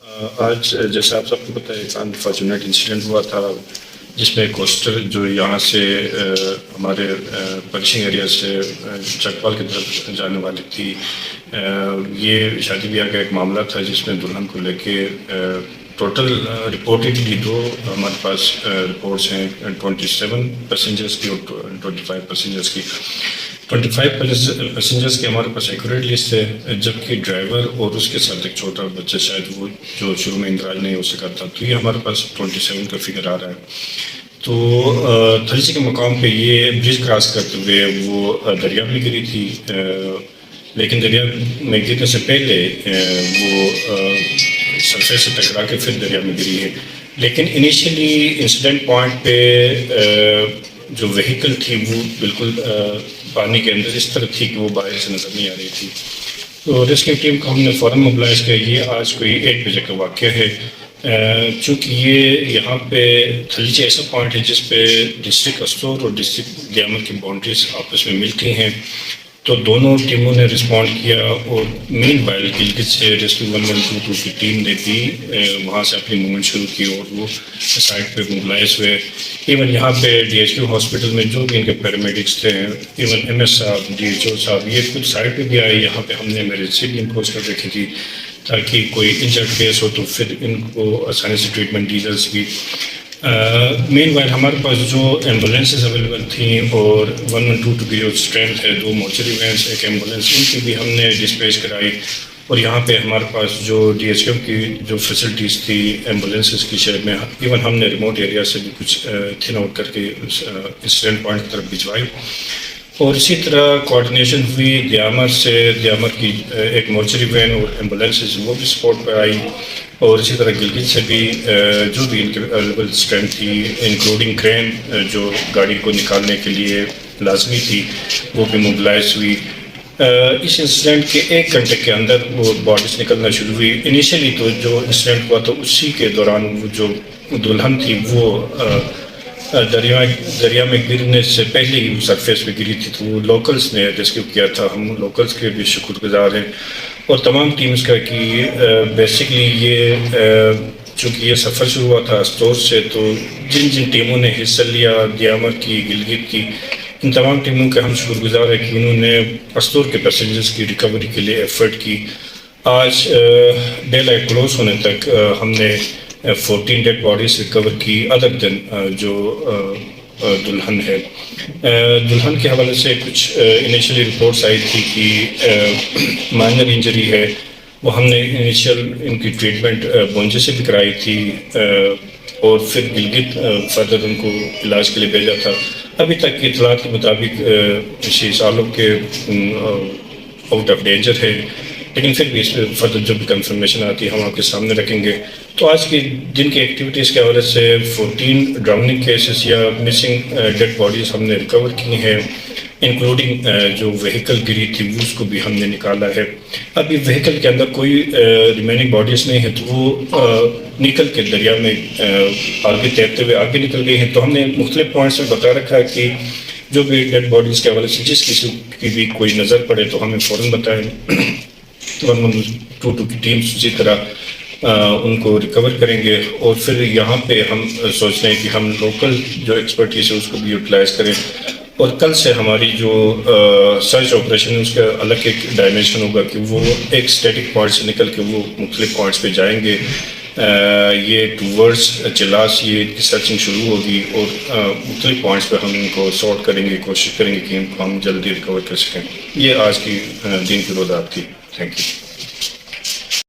آج جیسا آپ سب کو پتہ ہے ایک انفارچونیٹ انسیڈنٹ ہوا تھا جس میں کوسٹر جو یہاں سے ہمارے پنشنگ ایریا سے چکپال کی طرف جانے والی تھی، یہ شادی بیاہ کا ایک معاملہ تھا جس میں دلہن کو لے کے ٹوٹل رپورٹڈلی دو ہمارے پاس رپورٹس ہیں 27 پیسنجرس کی اور 25 پیسنجرس کی. 25 پیسنجرس کی ہمارے پاس ایکوریٹ لسٹ ہے، جبکہ ڈرائیور اور اس کے ساتھ ایک چھوٹا بچہ شاید وہ جو شروع میں اندراج نہیں ہو سکا تھا، تو یہ ہمارے پاس 27 کا فگر آ رہا ہے. تو تھلسی کے مقام پہ یہ برج کراس کرتے ہوئے وہ دریا میں گری تھی، لیکن دریا میں گرنے سے پہلے وہ سرفیس سے ٹکرا کے پھر دریا میں گری ہے. لیکن انیشیلی انسیڈنٹ پوائنٹ پہ جو وہیکل تھی وہ بالکل پانی کے اندر اس طرح تھی کہ وہ باہر سے نظر نہیں آ رہی تھی. تو ریسکیو ٹیم کو ہم نے فوراً موبلائز کیا. یہ آج کوئی 1 بجے کا واقعہ ہے. چونکہ یہ یہاں پہ تھلسی ایسا پوائنٹ ہے جس پہ ڈسٹرکٹ استور اور ڈسٹرکٹ دیامر کی باؤنڈریز آپس میں ملتی ہیں، تو دونوں ٹیموں نے رسپونڈ کیا اور مین وائل گلگت سے ریسکیو 1122 کی ٹیم نے بھی وہاں سے اپنی موومنٹ شروع کی اور وہ سائٹ پہ موبلائز ہوئے. ایون یہاں پہ ڈی ایچ کیو ہاسپٹل میں جو بھی ان کے پیرامیڈکس تھے، ایون ایم ایس صاحب، ڈی ایچ او صاحب، یہ کچھ سائٹ پہ بھی آئے. یہاں پہ ہم نے ایمرجنسی بھی امپوز کر رکھی تھی تاکہ کوئی انجرڈ کیس ہو تو پھر ان کو آسانی سے ٹریٹمنٹ دی جا سکی. مین وائل ہمارے پاس جو ایمبولینسز اویلیبل تھیں اور 1122 کی جو اسٹرینتھ ہے، 2 مورچری وینس، ایک ایمبولینس، ان کی بھی ہم نے ڈسپیچ کرائی. اور یہاں پہ ہمارے پاس جو ڈی ایچ کیو کی جو فیسلٹیز تھی ایمبولینسز کی شہر میں، ایون ہم نے ریموٹ ایریا سے بھی کچھ تھن آؤٹ کر کے انسیڈنٹ پوائنٹ کی طرف بھجوائی. اور اسی طرح کوآرڈینیشن ہوئی دیامر سے، دیامر کی ایک مورچری وین اور ایمبولینسز وہ بھی سپورٹ پہ آئی. اور اسی طرح گلگت سے بھی جو بھی ان کے اویلیبل اسٹرینتھ تھی، انکلوڈنگ کرین جو گاڑی کو نکالنے کے لیے لازمی تھی، وہ بھی موبلائز ہوئی. اس انسیڈنٹ کے 1 گھنٹے کے اندر وہ باڈیز نکلنا شروع ہوئی. انیشیلی تو جو انسیڈنٹ ہوا تو اسی کے دوران وہ جو دلہن تھی وہ دریا میں گرنے سے پہلے ہی سرفیس پہ گری تھی، تو وہ لوکلز نے ریسکیو کیا تھا. ہم لوکلز کے بھی شکر گزار ہیں اور تمام ٹیمز کا کہ بیسکلی یہ چونکہ یہ سفر شروع ہوا تھا استور سے، تو جن جن ٹیموں نے حصہ لیا، دیامر کی، گلگت کی، ان تمام ٹیموں کے ہم شکر گزار ہیں کہ انہوں نے استور کے پیسنجرز کی ریکوری کے لیے ایفرٹ کی. آج ڈے لائٹ کلوز ہونے تک ہم نے 14 ڈیڈ باڈیز ریکور کی، ادر دین جو دلہن ہے. دلہن کے حوالے سے کچھ انیشلی رپورٹس آئی تھی کہ مائنر انجری ہے، وہ ہم نے انیشیل ان کی ٹریٹمنٹ بونجے سے بھی کرائی تھی اور پھر گلگت فردر ان کو علاج کے لیے بھیجا تھا. ابھی تک کی اطلاعات کے مطابق شیز آلو کے آؤٹ آف ڈینجر ہے، لیکن پھر بھی اس پہ فردر جو بھی کنفرمیشن آتی ہے ہم آپ کے سامنے رکھیں گے. تو آج کی دن کی ایکٹیویٹیز کے حوالے سے 14 ڈراؤننگ کیسز یا مسنگ ڈیڈ باڈیز ہم نے ریکور کی ہیں، انکلوڈنگ جو وہیکل گری تھی وہ اس کو بھی ہم نے نکالا ہے. ابھی وہیکل کے اندر کوئی ریمیننگ باڈیز نہیں ہے، تو وہ نکل کے دریا میں آگے تیرتے ہوئے آگے نکل گئی ہیں. تو ہم نے مختلف پوائنٹس میں بتا رکھا ہے کہ جو بھی ڈیڈ باڈیز کے حوالے سے جس کسی کی بھی کوئی نظر پڑے تو ہمیں فوراً بتائیں. 1122 کی ٹیمز اسی طرح ان کو ریکور کریں گے. اور پھر یہاں پہ ہم سوچ رہے ہیں کہ ہم لوکل جو ایکسپرٹیز ہے اس کو بھی یوٹیلائز کریں. اور کل سے ہماری جو سرچ آپریشن ہے اس کا الگ ایک ڈائمینشن ہوگا کہ وہ ایک اسٹیٹک پوائنٹ سے نکل کے وہ مختلف پوائنٹس پہ جائیں گے. یہ ٹورڈز چلاس یہ سرچنگ شروع ہوگی اور مختلف پوائنٹس پہ ہم ان کو سارٹ کریں گے، کوشش کریں گے کہ ان کو ہم جلدی ریکور کر سکیں. یہ آج کی دن کی روزات تھی. Thank you.